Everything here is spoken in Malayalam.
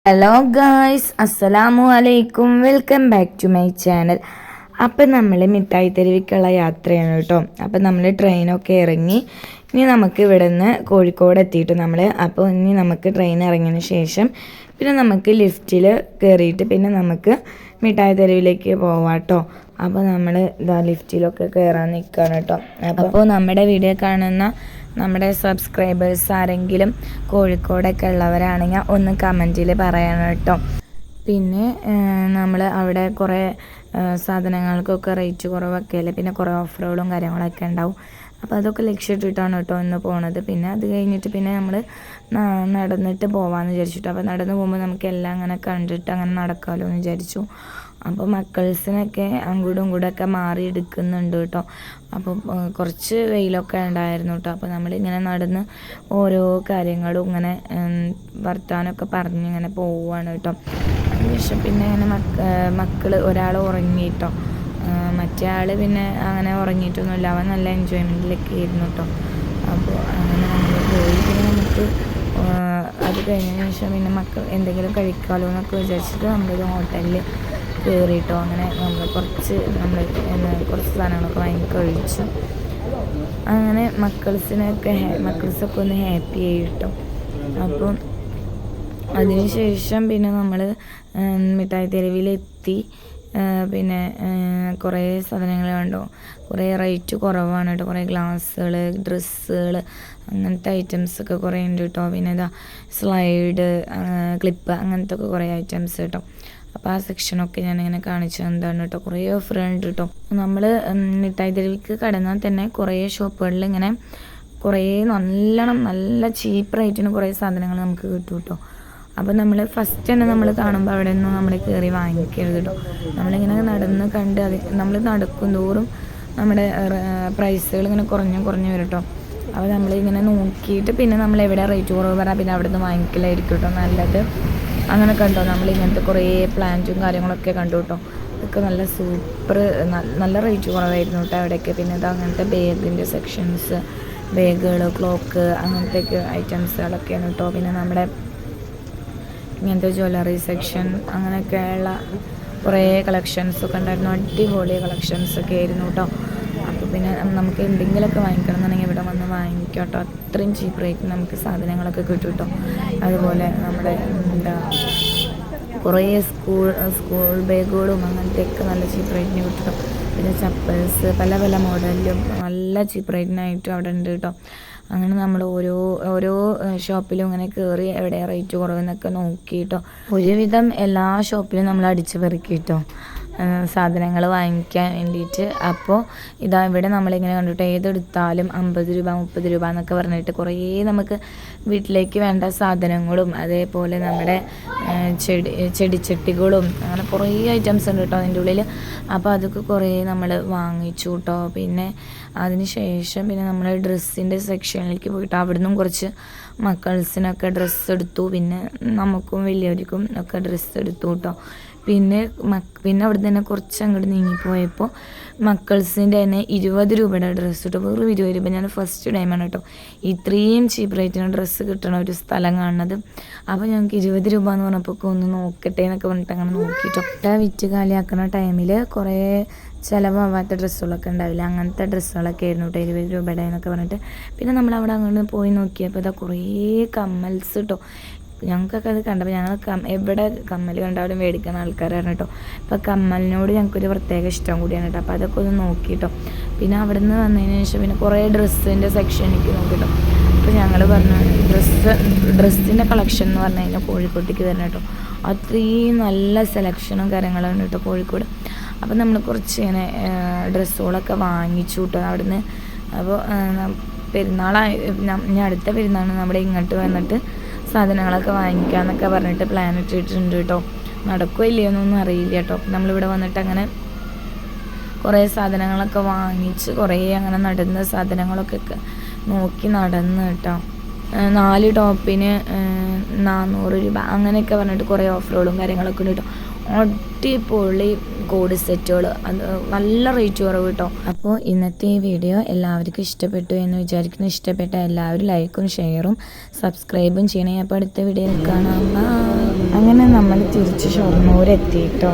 ഹലോ ഗായ്സ്, അസ്സലാമു അലൈക്കും. Welcome back to my channel. അപ്പം നമ്മൾ മിഠായി തെരുവിക്കുള്ള യാത്രയാണ് കേട്ടോ. അപ്പം നമ്മൾ ട്രെയിനൊക്കെ ഇറങ്ങി ഇനി നമുക്ക് ഇവിടെ നിന്ന് കോഴിക്കോട് എത്തിയിട്ട് അപ്പോൾ ഇനി നമുക്ക് ട്രെയിൻ ഇറങ്ങിയതിന് ശേഷം പിന്നെ നമുക്ക് ലിഫ്റ്റിൽ കയറിയിട്ട് പിന്നെ നമുക്ക് മിഠായി തെരുവിലേക്ക് പോവാം കേട്ടോ. അപ്പോൾ നമ്മൾ ഇതാ ലിഫ്റ്റിലൊക്കെ കയറാൻ നിൽക്കുകയാണ് കേട്ടോ. അപ്പോൾ നമ്മുടെ വീഡിയോ കാണുന്ന നമ്മുടെ സബ്സ്ക്രൈബേഴ്സ് ആരെങ്കിലും കോഴിക്കോടൊക്കെ ഉള്ളവരാണെങ്കിൽ ഒന്ന് കമൻറ്റിൽ പറയണം കേട്ടോ. പിന്നെ നമ്മൾ അവിടെ കുറേ സാധനങ്ങൾക്കൊക്കെ റേറ്റ് കുറവൊക്കെ അല്ലേ, പിന്നെ കുറേ ഓഫറുകളും കാര്യങ്ങളൊക്കെ ഉണ്ടാവും. അപ്പോൾ അതൊക്കെ ലക്ഷ്യമിട്ടിട്ടാണ് കേട്ടോ ഇന്ന് പോണത്. പിന്നെ അത് കഴിഞ്ഞിട്ട് പിന്നെ നമ്മൾ നടന്നിട്ട് പോകാമെന്ന് വിചാരിച്ചിട്ട്. അപ്പോൾ നടന്ന് പോകുമ്പോൾ നമുക്ക് എല്ലാം അങ്ങനെ കണ്ടിട്ട് അങ്ങനെ നടക്കാമല്ലോ എന്ന് വിചാരിച്ചു. അപ്പോൾ മക്കൾസിനൊക്കെ അങ്ങോട്ടും ഇങ്ങോട്ടൊക്കെ മാറി എടുക്കുന്നുണ്ട് കേട്ടോ. അപ്പോൾ കുറച്ച് വെയിലൊക്കെ ഉണ്ടായിരുന്നു കേട്ടോ. അപ്പോൾ നമ്മളിങ്ങനെ നടന്ന് ഓരോ കാര്യങ്ങളും ഇങ്ങനെ വർത്താനമൊക്കെ പറഞ്ഞ് ഇങ്ങനെ പോവുകയാണ് കേട്ടോ. അതിനുശേഷം പിന്നെ ഇങ്ങനെ മക്കൾ ഒരാൾ ഉറങ്ങി കേട്ടോ. മറ്റേ ആൾ പിന്നെ അങ്ങനെ ഉറങ്ങിയിട്ടൊന്നുമില്ല, അവൻ നല്ല എൻജോയ്മെൻറ്റിലൊക്കെ ആയിരുന്നു കേട്ടോ. അപ്പോൾ അങ്ങനെ നമ്മൾ പോയി. പിന്നെ നമുക്ക് അത് കഴിഞ്ഞതിന് ശേഷം പിന്നെ മക്കൾ എന്തെങ്കിലും കഴിക്കാമല്ലോ എന്നൊക്കെ വിചാരിച്ചിട്ട് നമ്മളൊരു ഹോട്ടലിൽ കയറിയിട്ടോ. അങ്ങനെ നമ്മൾ കുറച്ച് സാധനങ്ങളൊക്കെ വാങ്ങി കഴിച്ചു. അങ്ങനെ മക്കൾസൊക്കെ ഒന്ന് ഹാപ്പി ആയിട്ടോ. അപ്പം അതിനുശേഷം പിന്നെ നമ്മൾ മിഠായി തെരുവിലെത്തി. പിന്നെ കുറേ സാധനങ്ങൾ കണ്ടോ, കുറേ റേറ്റ് കുറവാണ് കേട്ടോ. കുറേ ഗ്ലാസ്സുകൾ, ഡ്രസ്സുകൾ, അങ്ങനത്തെ ഐറ്റംസൊക്കെ കുറേ ഉണ്ട് കേട്ടോ. പിന്നെ ഇതാ സ്ലൈഡ്, ക്ലിപ്പ്, അങ്ങനത്തെ ഒക്കെ കുറേ ഐറ്റംസ് കേട്ടോ. അപ്പോൾ ആ സെക്ഷനൊക്കെ ഞാനിങ്ങനെ കാണിച്ചു എന്താണ് കേട്ടോ. കുറേ ഓഫർ ഉണ്ട് കേട്ടോ. നമ്മൾ മിഠായി തെരുവിക്ക് കടന്നാൽ തന്നെ കുറേ ഷോപ്പുകളിൽ ഇങ്ങനെ കുറേ നല്ല ചീപ്പ് റേറ്റിന് കുറേ സാധനങ്ങൾ നമുക്ക് കിട്ടും കേട്ടോ. അപ്പോൾ നമ്മൾ ഫസ്റ്റ് തന്നെ നമ്മൾ കാണുമ്പോൾ അവിടെ നിന്നും നമ്മൾ കയറി വാങ്ങിക്കരുത് കേട്ടോ. നമ്മളിങ്ങനെ നടന്ന് കണ്ട് നമ്മൾ നടക്കും തോറും നമ്മുടെ പ്രൈസുകൾ ഇങ്ങനെ കുറഞ്ഞു വരും കേട്ടോ. അപ്പോൾ നമ്മളിങ്ങനെ നോക്കിയിട്ട് പിന്നെ നമ്മൾ എവിടെ റേറ്റ് കുറവ് പറയാം പിന്നെ അവിടെ നിന്ന് വാങ്ങിക്കലായിരിക്കും കേട്ടോ നല്ലത്. അങ്ങനെ കണ്ടോ, നമ്മളിങ്ങനത്തെ കുറേ പ്ലാന്റും കാര്യങ്ങളൊക്കെ കണ്ടു കേട്ടോ. ഇതൊക്കെ നല്ല സൂപ്പർ, നല്ല റേറ്റ് കുറവായിരുന്നു കേട്ടോ അവിടെയൊക്കെ. പിന്നെ ഇത് അങ്ങനത്തെ ബാഗിൻ്റെ സെക്ഷൻസ്, ബാഗുകൾ, ക്ലോക്ക്, അങ്ങനത്തെയൊക്കെ ഐറ്റംസുകളൊക്കെയാണ് കേട്ടോ. പിന്നെ നമ്മുടെ ഇങ്ങനത്തെ ജ്വല്ലറി സെക്ഷൻ അങ്ങനെയൊക്കെയുള്ള കുറേ കളക്ഷൻസൊക്കെ ഉണ്ടായിരുന്നു. അടിപൊളി കളക്ഷൻസൊക്കെ ആയിരുന്നു കേട്ടോ. അപ്പോൾ പിന്നെ നമുക്ക് എന്തെങ്കിലുമൊക്കെ വാങ്ങിക്കണം എന്നുണ്ടെങ്കിൽ ഇവിടെ വന്ന് വാങ്ങിക്കാം കേട്ടോ. അത്രയും ചീപ്പ് റേറ്റിന് നമുക്ക് സാധനങ്ങളൊക്കെ കിട്ടും കേട്ടോ. അതുപോലെ നമ്മുടെ കുറേ സ്കൂൾ ബാഗുകളും അങ്ങനത്തെയൊക്കെ നല്ല ചീപ്പ് റേറ്റിന് കിട്ടും. പിന്നെ ചപ്പൽസ് പല മോഡലിലും നല്ല ചീപ്പ് റേറ്റിനായിട്ടും അവിടെ ഉണ്ട് കേട്ടോ. അങ്ങനെ നമ്മൾ ഓരോ ഷോപ്പിലും ഇങ്ങനെ കയറി എവിടെ റേറ്റ് കുറവെന്നൊക്കെ നോക്കിയിട്ടോ. ഒരുവിധം എല്ലാ ഷോപ്പിലും നമ്മൾ അടിച്ച് പെറുക്കിയിട്ടോ സാധനങ്ങൾ വാങ്ങിക്കാൻ വേണ്ടിയിട്ട്. അപ്പോൾ ഇതാ ഇവിടെ നമ്മളിങ്ങനെ കണ്ടിട്ട് ഏതെടുത്താലും 50 രൂപ 30 രൂപ എന്നൊക്കെ പറഞ്ഞിട്ട് കുറേ നമുക്ക് വീട്ടിലേക്ക് വേണ്ട സാധനങ്ങളും അതേപോലെ നമ്മുടെ ചെടിച്ചട്ടികളും അങ്ങനെ കുറേ ഐറ്റംസ് ഉണ്ട് കേട്ടോ അതിൻ്റെ ഉള്ളിൽ. അപ്പോൾ അതൊക്കെ കുറേ നമ്മൾ വാങ്ങിച്ചു കേട്ടോ. പിന്നെ അതിന് ശേഷം പിന്നെ നമ്മൾ ഡ്രസ്സിൻ്റെ സെക്ഷനിലേക്ക് പോയിട്ട് അവിടെ നിന്നും കുറച്ച് മക്കൾസിനൊക്കെ ഡ്രസ്സ് എടുത്തു. പിന്നെ നമുക്കും വലിയവർക്കും ഒക്കെ ഡ്രസ്സ് എടുത്തു കേട്ടോ. പിന്നെ അവിടെ തന്നെ കുറച്ച് അങ്ങോട്ട് നീങ്ങിപ്പോയപ്പോൾ മക്കൾസിൻ്റെ തന്നെ 20 രൂപയുടെ ഡ്രസ്സ് കിട്ടും. വെറും 20 രൂപ. ഞാൻ ഫസ്റ്റ് ടൈമാണ് കേട്ടോ ഇത്രയും ചീപ്പ് റേറ്റിന് ഡ്രസ്സ് കിട്ടണ ഒരു സ്ഥലം കാണുന്നത്. അപ്പോൾ ഞങ്ങൾക്ക് 20 രൂപ എന്ന് പറഞ്ഞപ്പോൾ ഒന്ന് നോക്കട്ടെ എന്നൊക്കെ പറഞ്ഞിട്ട് അങ്ങനെ നോക്കിയിട്ടോ. വിറ്റ് കാലിയാക്കുന്ന ടൈമിൽ കുറേ ചിലവാകാത്ത ഡ്രസ്സുകളൊക്കെ ഉണ്ടാവില്ല, അങ്ങനത്തെ ഡ്രസ്സുകളൊക്കെ ആയിരുന്നു കേട്ടോ 20 രൂപയുടെ എന്നൊക്കെ പറഞ്ഞിട്ട്. പിന്നെ നമ്മൾ അവിടെ അങ്ങോട്ട് പോയി നോക്കിയപ്പോൾ ഇതാ കുറേ കമ്മൽസ് കേട്ടോ. ഞങ്ങൾക്കൊക്കെ അത് കണ്ടപ്പോൾ ഞങ്ങൾ എവിടെ കമ്മൽ കണ്ടാലും മേടിക്കുന്ന ആൾക്കാരാണ് കേട്ടോ. അപ്പോൾ കമ്മലിനോട് ഞങ്ങൾക്കൊരു പ്രത്യേക ഇഷ്ടം കൂടിയാണ് കേട്ടോ. അപ്പോൾ അതൊക്കെ ഒന്ന് നോക്കിയിട്ടോ. പിന്നെ അവിടെ നിന്ന് വന്നതിന് ശേഷം പിന്നെ കുറേ ഡ്രസ്സിൻ്റെ സെക്ഷനിലേക്ക് നോക്കിയിട്ടോ. അപ്പോൾ ഞങ്ങൾ പറഞ്ഞു ഡ്രസ്സിൻ്റെ കളക്ഷൻ എന്ന് പറഞ്ഞു കഴിഞ്ഞാൽ കോഴിക്കോട്ടേക്ക് വരണം കേട്ടോ. അത്രയും നല്ല സെലക്ഷനും കാര്യങ്ങളാണ് കേട്ടോ കോഴിക്കോട്. അപ്പോൾ നമ്മൾ കുറച്ച് ഇങ്ങനെ ഡ്രസ്സുകളൊക്കെ വാങ്ങിച്ചു കേട്ടോ അവിടുന്ന്. അപ്പോൾ ഞാൻ അടുത്ത പെരുന്നാൾ നമ്മുടെ ഇങ്ങോട്ട് വന്നിട്ട് സാധനങ്ങളൊക്കെ വാങ്ങിക്കാമെന്നൊക്കെ പറഞ്ഞിട്ട് പ്ലാൻ ഇട്ടിട്ടുണ്ട് കേട്ടോ. നടക്കുമോ ഇല്ലയോ എന്നൊന്നും അറിയില്ല കേട്ടോ. നമ്മളിവിടെ വന്നിട്ട് അങ്ങനെ കുറേ സാധനങ്ങളൊക്കെ വാങ്ങിച്ച് കുറേ അങ്ങനെ നടന്ന സാധനങ്ങളൊക്കെ നോക്കി നടന്ന് കേട്ടോ. 4 ടോപ്പിന് 400 രൂപ അങ്ങനെയൊക്കെ പറഞ്ഞിട്ട് കുറേ ഓഫറുകളും കാര്യങ്ങളൊക്കെ ഉണ്ട് കേട്ടോ. അടിപൊളി കോഡ് സെറ്റുകൾ, അത് നല്ല റേറ്റ് കുറവ് കേട്ടോ. അപ്പോൾ ഇന്നത്തെ ഈ വീഡിയോ എല്ലാവർക്കും ഇഷ്ടപ്പെട്ടു എന്ന് വിചാരിക്കുന്നു. ഇഷ്ടപ്പെട്ട എല്ലാവരും ലൈക്കും ഷെയറും സബ്സ്ക്രൈബും ചെയ്യണേ. അപ്പോൾ അടുത്ത വീഡിയോയിൽ കാണാം. അങ്ങനെ നമ്മൾ തിരിച്ച് ഷൊർണൂർ എത്തി കേട്ടോ.